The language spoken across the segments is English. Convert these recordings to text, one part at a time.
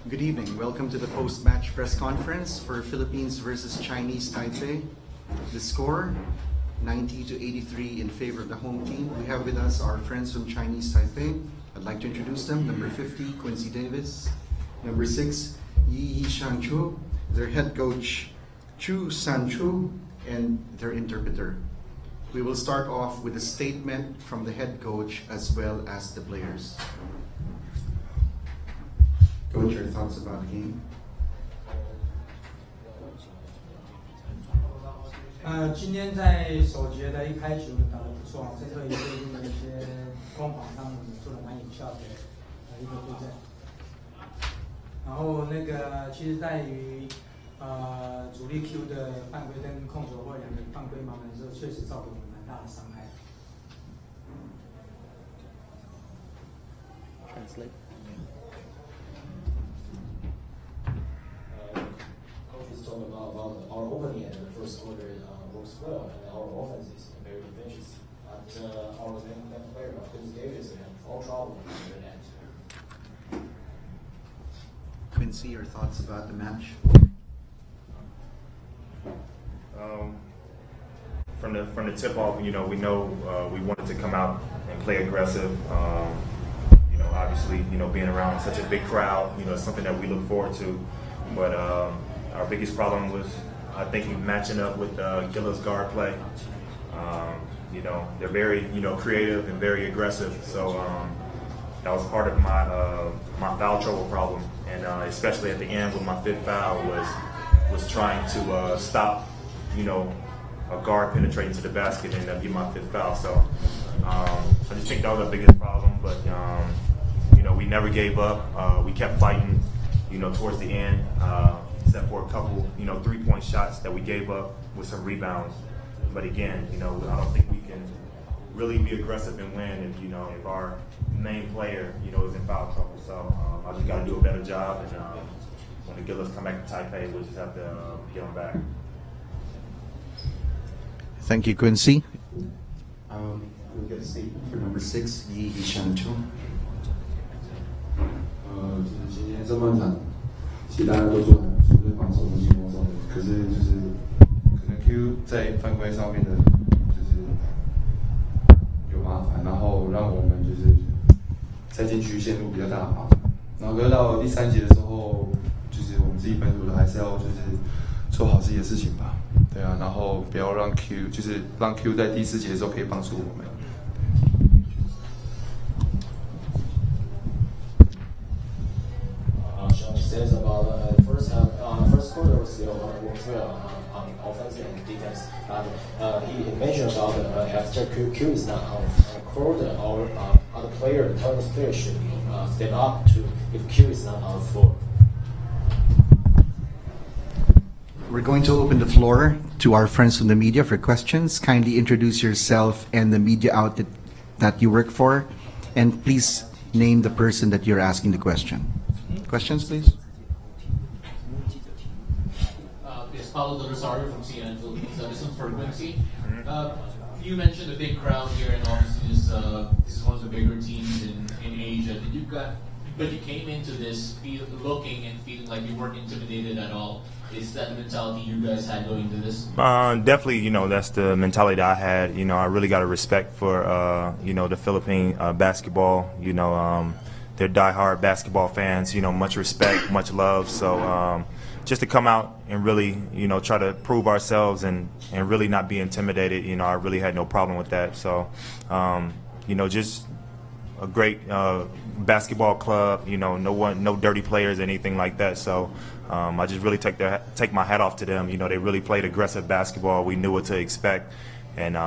Good evening. Welcome to the post-match press conference for Philippines versus Chinese Taipei. The score, 90 to 83 in favor of the home team. We have with us our friends from Chinese Taipei. I'd like to introduce them. Number 50, Quincy Davis. Number 6, Yi Shan-chu. Their head coach, Chu San-chu, and their interpreter. We will start off with a statement from the head coach as well as the players. Coach, your thoughts about the game? 今天在首节的一开球打得不错，这个也对应的一些攻防上面做得蛮有效的一个布阵。然后其实在于主力 Q 的犯规跟控球或两个犯规麻烦的时候，确实造成我们蛮大的伤害。Translate. About our opening and the first quarter works well, and our offense is very defensive. But our main player, Quincy Davis, had all trouble with that. Quincy, your thoughts about the match? From the tip off, we know we wanted to come out and play aggressive. Obviously, being around such a big crowd, it's something that we look forward to. But our biggest problem was, I think, matching up with Gilla's guard play. They're very, creative and very aggressive. So that was part of my foul trouble problem, and especially at the end with my fifth foul was trying to stop, a guard penetrating to the basket and get my fifth foul. So I just think that was the biggest problem. But we never gave up. We kept fighting, towards the end. Except for a couple, 3-point shots that we gave up with some rebounds. But again, I don't think we can really be aggressive and win if our main player, is in foul trouble. So I just got to do a better job. And when the Gillas come back to Taipei, we'll just have to get them back. Thank you, Quincy. We'll get a statement for number 6, Yi Shan-chu. 今天这么难。其实大家都做很除了防守跟进攻上面，可是可能 Q 在犯规上面的，有麻烦，然后让我们在禁区陷入比较大的麻烦。然后可是到第3节的时候，我们自己本土的还是要做好自己的事情吧，对啊，然后不要让 Q 让 Q 在第4节的时候可以帮助我们。Says about the first quarter still works well on offense and defense. He mentioned about after Q is not on the court, our other player, the Chinese player should step up to if Q is not on the floor. We're going to open the floor to our friends from the media for questions. Kindly introduce yourself and the media outlet that you work for, and please name the person that you're asking the question. Questions, please. Yes, Paulo Rosario from CNN Philippines. This one's for Quincy. You mentioned a big crowd here, and obviously this is one of the bigger teams in Asia. But you came into this looking and feeling like you weren't intimidated at all. Is that the mentality you guys had going into this? Definitely, that's the mentality that I had. I really got a respect for, the Philippine basketball. They're diehard basketball fans, much respect, much love. So just to come out and really, try to prove ourselves and really not be intimidated, I really had no problem with that. So, just a great basketball club, no dirty players, anything like that. So I just really take my hat off to them. They really played aggressive basketball. We knew what to expect. And,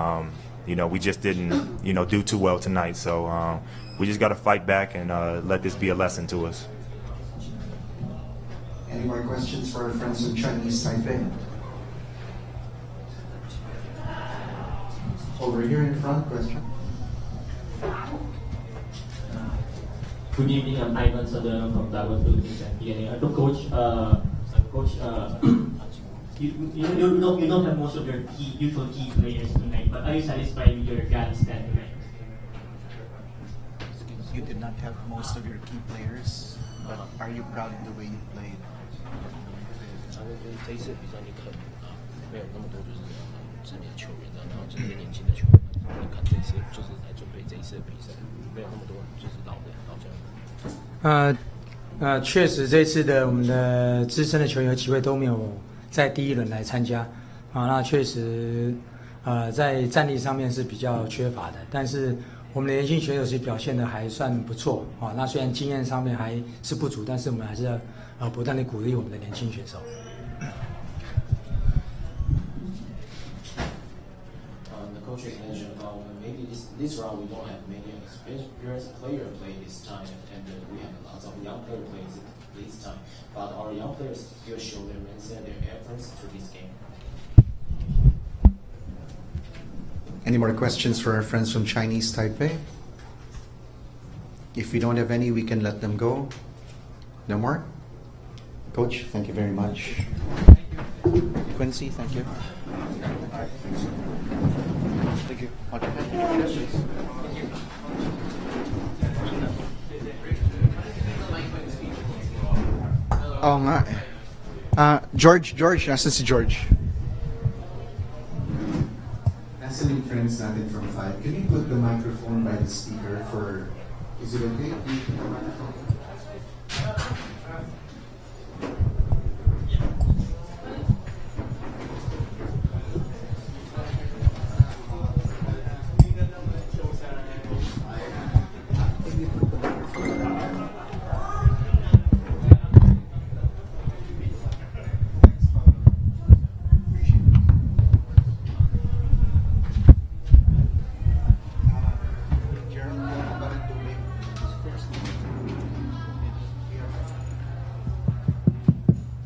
we just didn't, do too well tonight. So we just got to fight back and let this be a lesson to us. Any more questions for our friends from Chinese Taipei? Over here in front, question. Good evening, I'm Ivan Sadana from Taiwan, Philippines, and DNA. Coach, you don't have most of your usual key players tonight, but are you satisfied with your grandstand tonight? You did not have most of your key players. But are you proud of the way you played? 这一次比赛你可能没有那么多就是知名的球员然后这些年轻的球员，你看这一次就是来准备这一次的比赛，没有那么多就是老将。确实这次的我们的资深的球员有几位都没有在第一轮来参加啊，那确实在战力上面是比较缺乏的，但是我们的年轻选手其实表现的还算不错啊。那虽然经验上面还是不足，但是我们还是要不断的鼓励我们的年轻选手。The coach has mentioned about maybe this round we don't have many experienced players play this time, and we have lots of young players play this time. But our young players still show their minutes and their efforts to this game. Any more questions for our friends from Chinese Taipei? If we don't have any, we can let them go. No more? Coach, thank you very much. Quincy, thank you. Thank you. Oh nga. George, nasa si George? Nasa yung friends natin from 5. Can you put the microphone by the speaker for... Is it okay?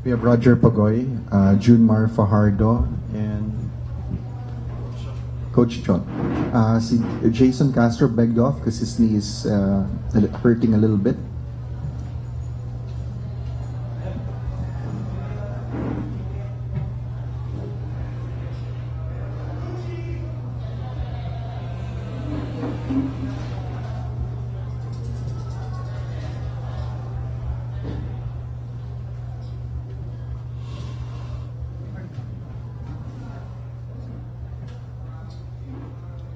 We have Roger Pagoy, Junmar Fajardo, and Coach John. Si Jason Castro begged off because his knee is hurting a little bit.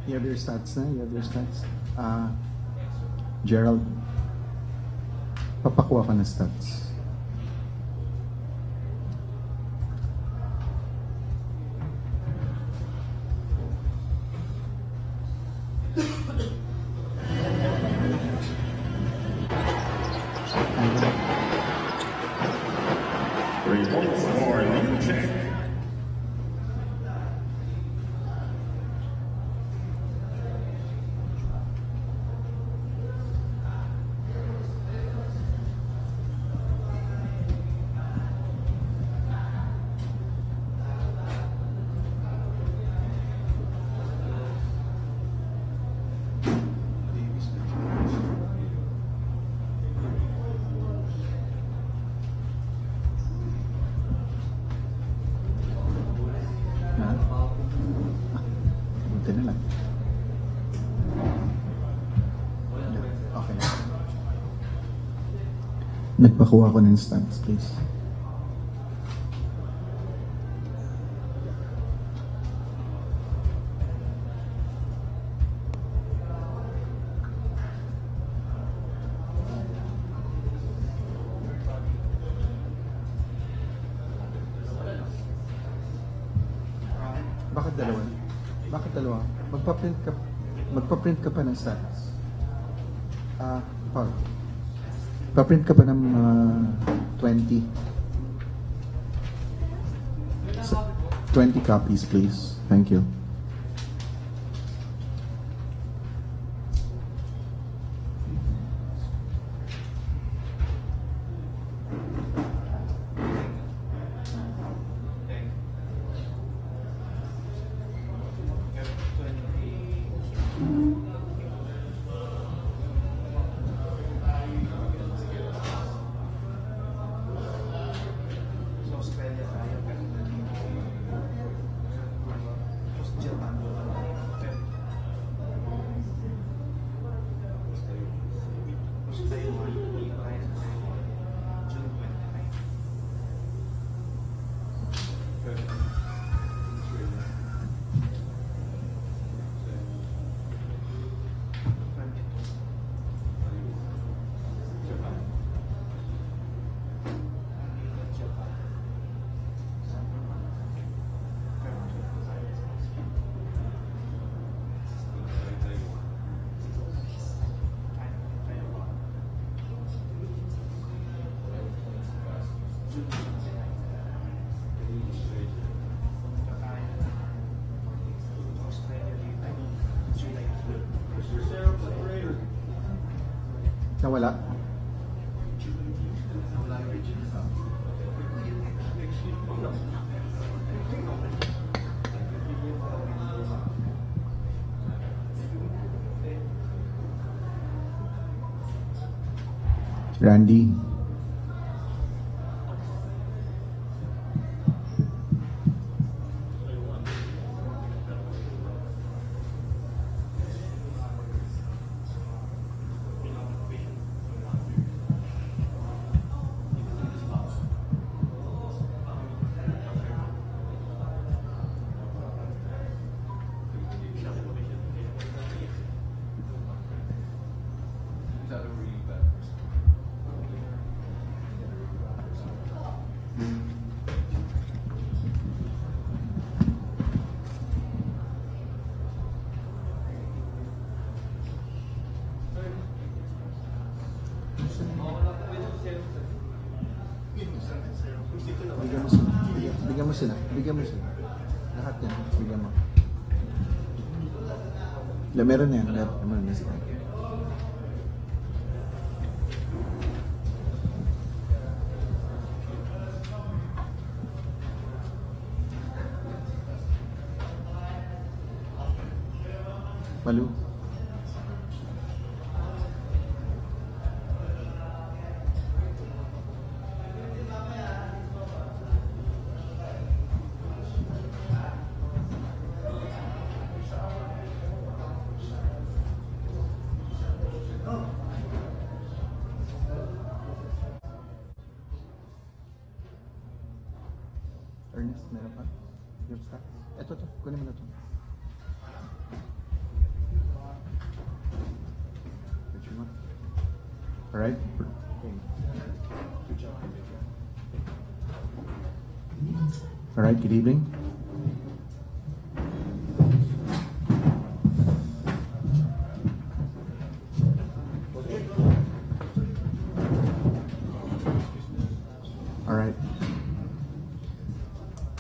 You have your stats na? You have your stats? Gerald, papakuha ka na stats. Nagpakuha ko ng stats, please. Bakit dalawa? Bakit dalawa? Magpa-print ka pa ng stats. Paul. Pa-print ka pa ng 20 copies, please. Thank you. Nawala? Randy. Bigyan mo sila. Lahat yan. Bigyan mo. Meron yan. Meron na sila. Malu. Ernest, meron pa? Yung stock? Ito, kunin mo na ito. Alright? Alright, good evening. Alright.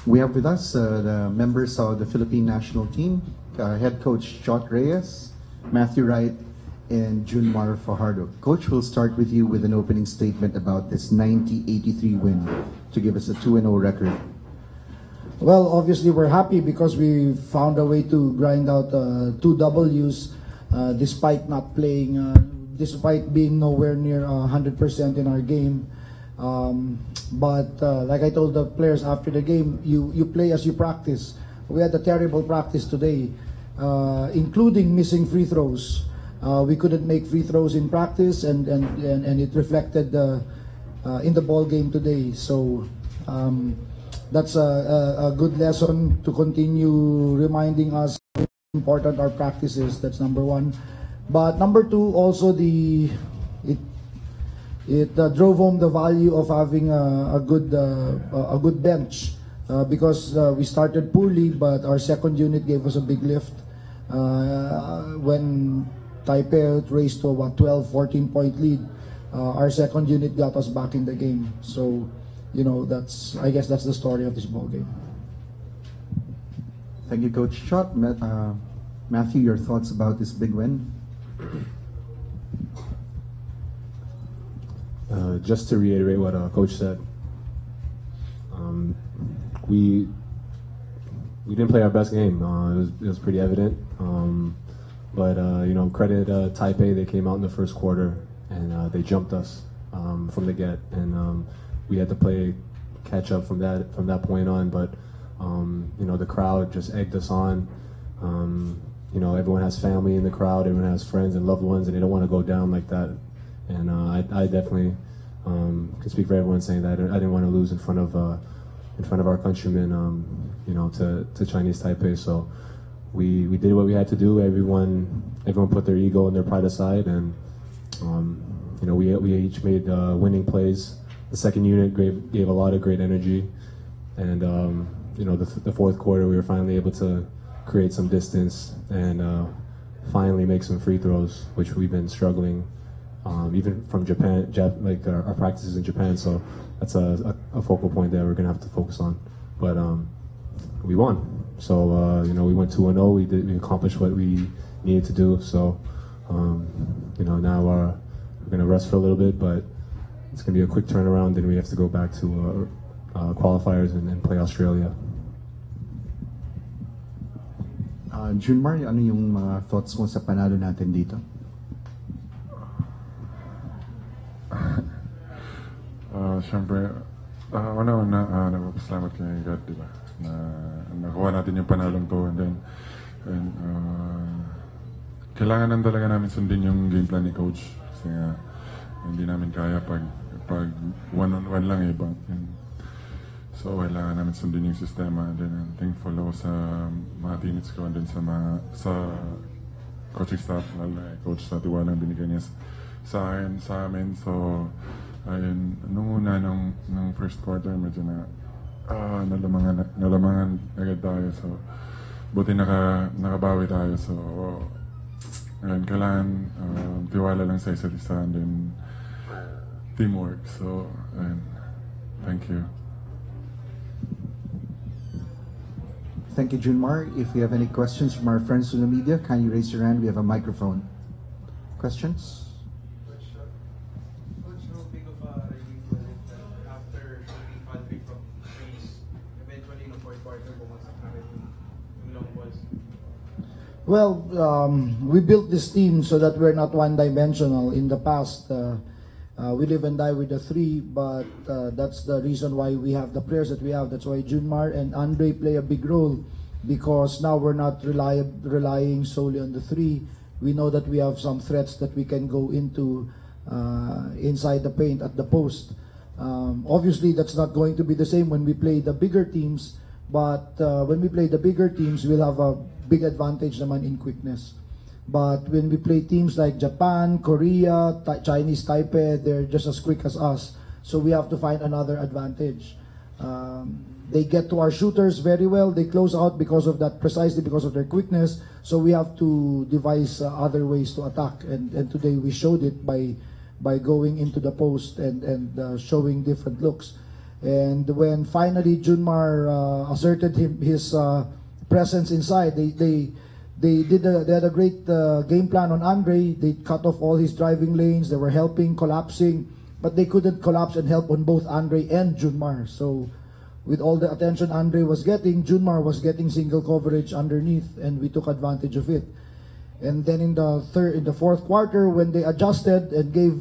We have with us the members of the Philippine national team, head coach Jot Reyes, Matthew Wright, and Junmar Fajardo. Coach, we'll start with you with an opening statement about this 90-83 win to give us a 2-0 record. Well, obviously we're happy because we found a way to grind out 2 Ws despite not playing, despite being nowhere near 100% in our game. But like I told the players after the game, you play as you practice. We had a terrible practice today, including missing free throws. We couldn't make free throws in practice, and it reflected in the ball game today. So that's a good lesson to continue reminding us how important our practice is. That's number one. But number two, also it drove home the value of having a good bench because we started poorly, but our second unit gave us a big lift when Taipei raced to a 12-14 point lead. Our second unit got us back in the game. So, you know, I guess that's the story of this ball game. Thank you, Coach Shot. Matthew, your thoughts about this big win? Just to reiterate what Coach said, we didn't play our best game. It was pretty evident. But you know, credit Taipei. They came out in the first quarter and they jumped us from the get, and we had to play catch up from that point on. But you know, the crowd just egged us on. You know, everyone has family in the crowd, everyone has friends and loved ones, and they don't want to go down like that. And I definitely can speak for everyone saying that I didn't want to lose in front of our countrymen, you know, to Chinese Taipei. So we did what we had to do. Everyone put their ego and their pride aside, and you know, we each made winning plays. The second unit gave a lot of great energy, and you know, the fourth quarter we were finally able to create some distance and finally make some free throws, which we've been struggling. Even from Japan, like our practices in Japan, so that's a focal point that we're gonna have to focus on. But we won, so you know, we went 2-0. We accomplished what we needed to do. So you know, now we're gonna rest for a little bit, but it's gonna be a quick turnaround. Then we have to go back to qualifiers and then play Australia. Junmar, ano yung mga thoughts mo sa panalo natin dito? Siyempre, una-una, nagpapasalamat kay God, di ba? Na nakuha natin yung panalong to, and then, kailangan lang talaga namin sundin yung game plan ni Coach. Kasi nga, hindi namin kaya pag one-on-one lang ibang. So, kailangan namin sundin yung sistema. And then, I'm thankful ako sa mga teammates ko and then sa coaching staff, lalo na Coach sa tiwalang binigay niya sa amin. So, ayun, nung una, nung first quarter, medyo nalamangan agad tayo. So, buti nakabawi tayo. So, ayun, kailangan tiwala lang sa isa't isa and then teamwork. So, ayun, thank you. Thank you, Junmar. If you have any questions from our friends in the media, can you raise your hand? We have a microphone. Questions? Coach, how big of a relief was it after shooting Quali from threes, eventually in the fourth quarter, bumagsak na rin yung long balls? Well, we built this team so that we're not one-dimensional. In the past, we live and die with the three, but that's the reason why we have the players that we have. That's why Junmar and Andre play a big role, because now we're not relying solely on the three. We know that we have some threats that we can go into inside the paint at the post. Obviously, that's not going to be the same when we play the bigger teams, but when we play the bigger teams, we'll have a big advantage naman in quickness. But when we play teams like Japan, Korea, Chinese Taipei, they're just as quick as us. So we have to find another advantage. They get to our shooters very well. They close out because of that, precisely because of their quickness. So we have to devise other ways to attack. And today we showed it by going into the post and showing different looks. And when finally Junmar asserted his presence inside, they had a great game plan on Andre. They cut off all his driving lanes. They were helping, collapsing, but they couldn't collapse and help on both Andre and Junmar. So with all the attention Andre was getting, Junmar was getting single coverage underneath, and we took advantage of it. And then in the fourth quarter, when they adjusted and gave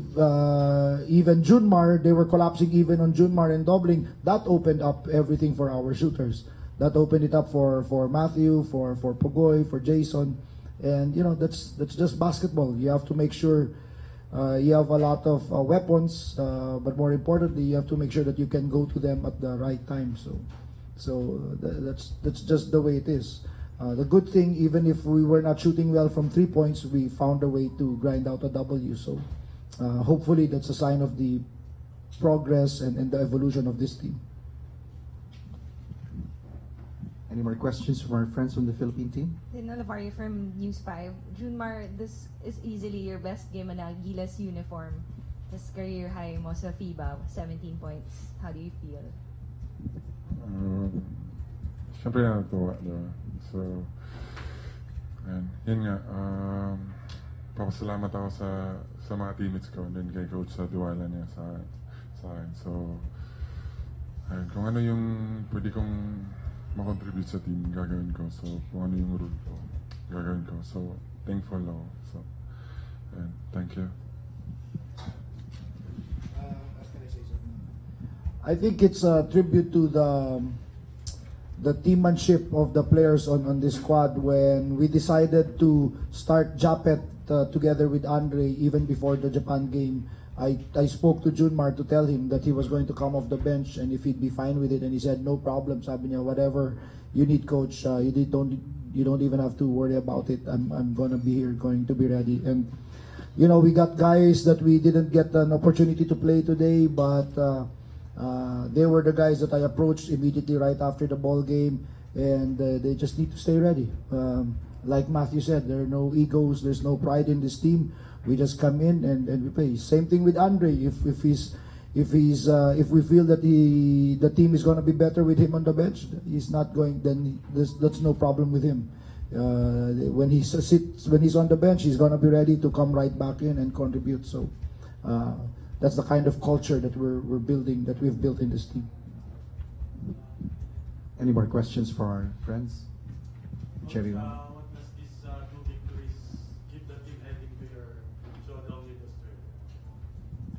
even Junmar, they were collapsing even on Junmar and doubling. That opened up everything for our shooters. That opened it up for Matthew, for Pogoy, for Jason, and that's just basketball. You have to make sure you have a lot of weapons, but more importantly, you have to make sure that you can go to them at the right time. So that's just the way it is. The good thing, even if we were not shooting well from 3 points, we found a way to grind out a W. So hopefully that's a sign of the progress and the evolution of this team. Any more questions from our friends from the Philippine team? Nalavari from News 5. Junmar, this is easily your best game in a Gilas uniform. This career high mo sa FIBA, 17 points. How do you feel? Siyempre natutuwa, diba? So, yun nga, papasalamat ako sa mga teammates ko and then kay Coach sa tiwala niya sa akin. So, kung ano yung pwede kong makontribute sa team, gagawin ko. So, kung ano yung role ko, gagawin ko. So, thankful ako. So, thank you. I think it's a tribute to the teammanship of the players on this squad. When we decided to start Japet together with Andre, even before the Japan game, I spoke to Junmar to tell him that he was going to come off the bench and if he'd be fine with it, and he said no problem. Sabi niya, whatever you need, coach, you don't even have to worry about it. I'm gonna be here, going to be ready. And we got guys that we didn't get an opportunity to play today, but they were the guys that I approached immediately right after the ball game, and they just need to stay ready. Like Matthew said, there are no egos, there's no pride in this team. We just come in and we play. Same thing with Andre. If we feel that the team is going to be better with him on the bench, he's not going. Then that's no problem with him. When he's on the bench, he's going to be ready to come right back in and contribute. So that's the kind of culture that we're building, that we've built in this team. Any more questions for our friends? Cherry Ram. What does these two victories give the team heading to your showdown with Australia?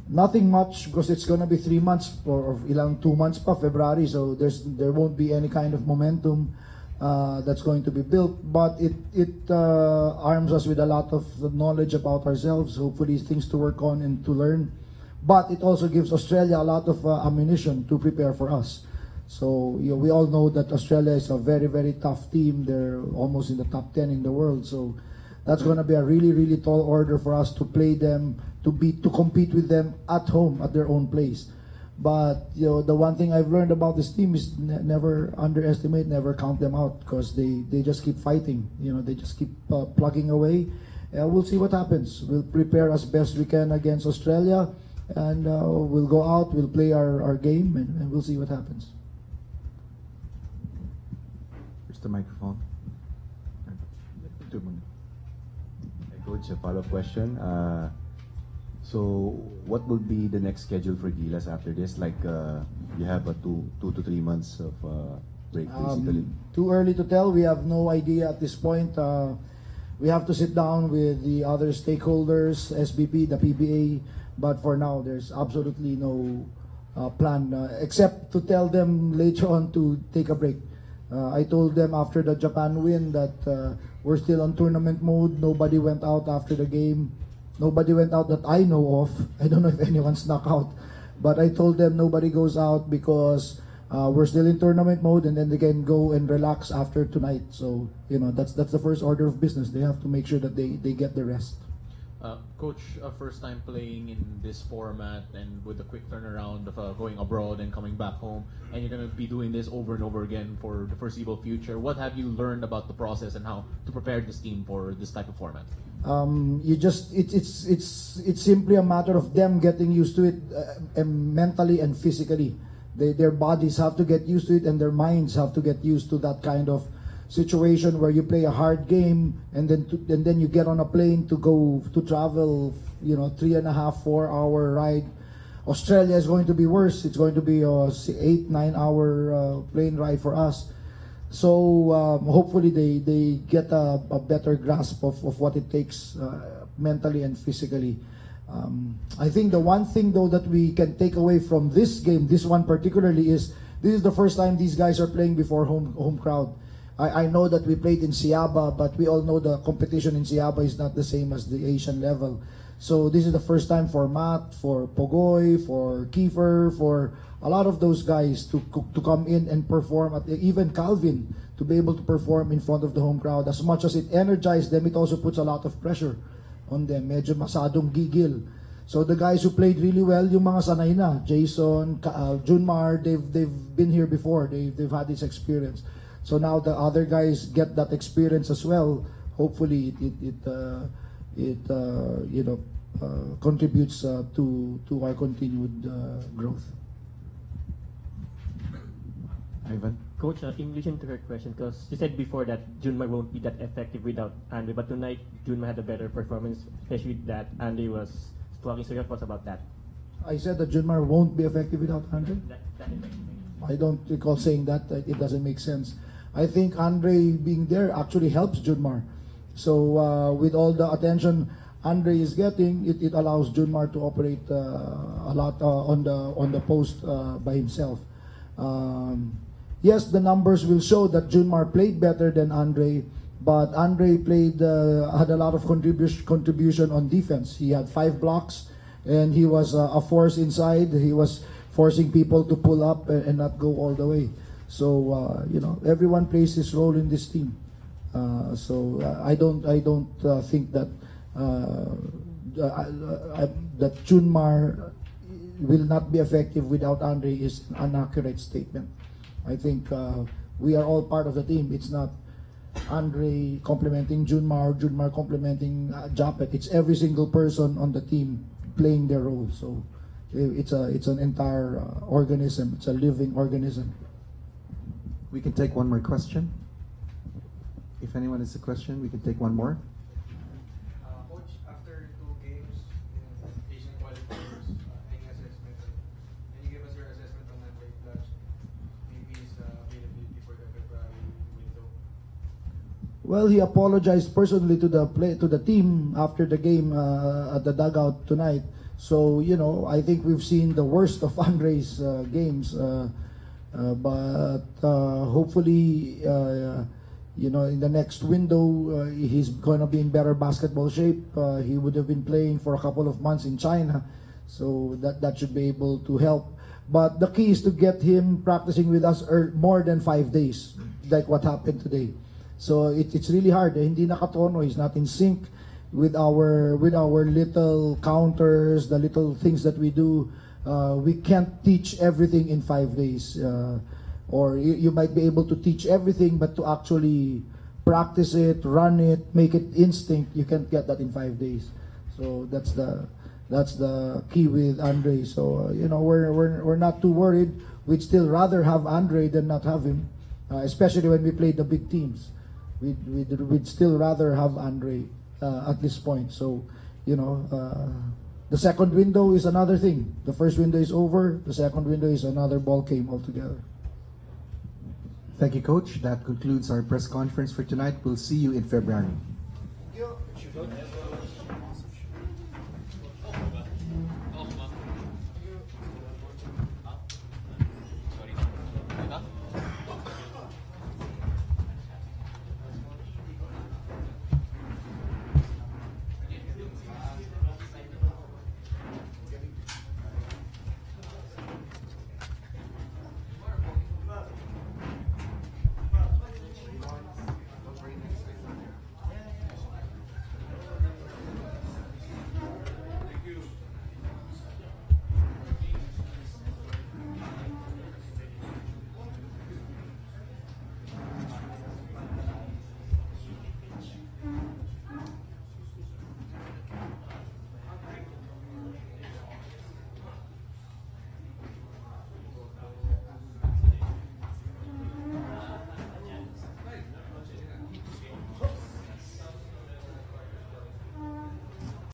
Nothing much, because it's gonna be 3 months or ilang 2 months pa, February, so there won't be any kind of momentum that's going to be built, but it arms us with a lot of knowledge about ourselves, hopefully things to work on and to learn, but it also gives Australia a lot of ammunition to prepare for us. So we all know that Australia is a very, very tough team. They're almost in the top 10 in the world, so that's going to be a really, really tall order for us to play them, to compete with them at home, at their own place. But the one thing I've learned about this team is never underestimate, never count them out, because they just keep fighting. They just keep plugging away. We'll see what happens. We'll prepare as best we can against Australia, and we'll go out, we'll play our game, and we'll see what happens. Here's the microphone. Hey, Coach, a follow-up question. So, what will be the next schedule for Gilas after this? Like, you have a two to 3 months of break, basically. Too early to tell. We have no idea at this point. We have to sit down with the other stakeholders, SBP, the PBA. But for now, there's absolutely no plan, except to tell them later on to take a break. I told them after the Japan win that we're still on tournament mode. Nobody went out after the game. Nobody went out that I know of. I don't know if anyone snuck out. But I told them nobody goes out because we're still in tournament mode, and then they can go and relax after tonight. So, that's the first order of business. They have to make sure that they get the rest. Coach, first time playing in this format and with the quick turnaround of going abroad and coming back home, and you're going to be doing this over and over again for the foreseeable future. What have you learned about the process and how to prepare this team for this type of format? It's simply a matter of them getting used to it mentally and physically. Their bodies have to get used to it, and their minds have to get used to that kind of situation where you play a hard game and then you get on a plane to travel 3.5-4 hour ride. Australia is going to be worse. It's going to be a 8-9 hour plane ride for us. So hopefully they get a better grasp of what it takes mentally and physically. I think the one thing though that we can take away from this game, this one particularly, is this is the first time these guys are playing before home crowd. I know that we played in Siaba, but we all know the competition in Siaba is not the same as the Asian level. So this is the first time for Matt, for Pogoy, for Kiefer, for a lot of those guys to come in and perform, even Calvin, to be able to perform in front of the home crowd. As much as it energized them, it also puts a lot of pressure on them. Medyo masadong gigil. So the guys who played really well, yung mga sanay na, Jason, Junmar, they've been here before. They've had this experience. So now the other guys get that experience as well. Hopefully it contributes to our continued growth. Ivan? Coach, English introvert question, because you said before that Junmar won't be that effective without Andre, but tonight Junmar had a better performance, especially that Andre was talking. So your thoughts about that? I said that Junmar won't be effective without Andre? I don't recall saying that. It doesn't make sense. I think Andre being there actually helps Junmar. So with all the attention Andre is getting, it allows Junmar to operate a lot on the post by himself. Yes, the numbers will show that Junmar played better than Andre, but Andre had a lot of contribution on defense. He had 5 blocks, and he was a force inside. He was forcing people to pull up and not go all the way. So everyone plays his role in this team. So I don't think that that Junmar will not be effective without Andre is an accurate statement. I think we are all part of the team. It's not Andre complementing Junmar, Junmar complementing Japet. It's every single person on the team playing their role. So it's an entire organism. It's a living organism. We can take one more question. If anyone has a question, we can take one more. Coach, after 2 games in Asian qualifiers, Well, he apologized personally to the team after the game at the dugout tonight. So I think we've seen the worst of Andre's games, but hopefully, in the next window, he's going to be in better basketball shape. He would have been playing for a couple of months in China, so that should be able to help. But the key is to get him practicing with us more than 5 days, like what happened today. So it's really hard. Hindi nakatono. He's not in sync with our little counters, the little things that we do. We can't teach everything in 5 days. Or you might be able to teach everything, but to actually practice it, run it, make it instinct, you can't get that in 5 days. So that's the key with Andre. So we're not too worried. We'd still rather have Andre than not have him, especially when we play the big teams. We'd still rather have Andre at this point. So the second window is another thing. The first window is over. The second window is another ball game altogether. Thank you, Coach. That concludes our press conference for tonight. We'll see you in February. Thank you.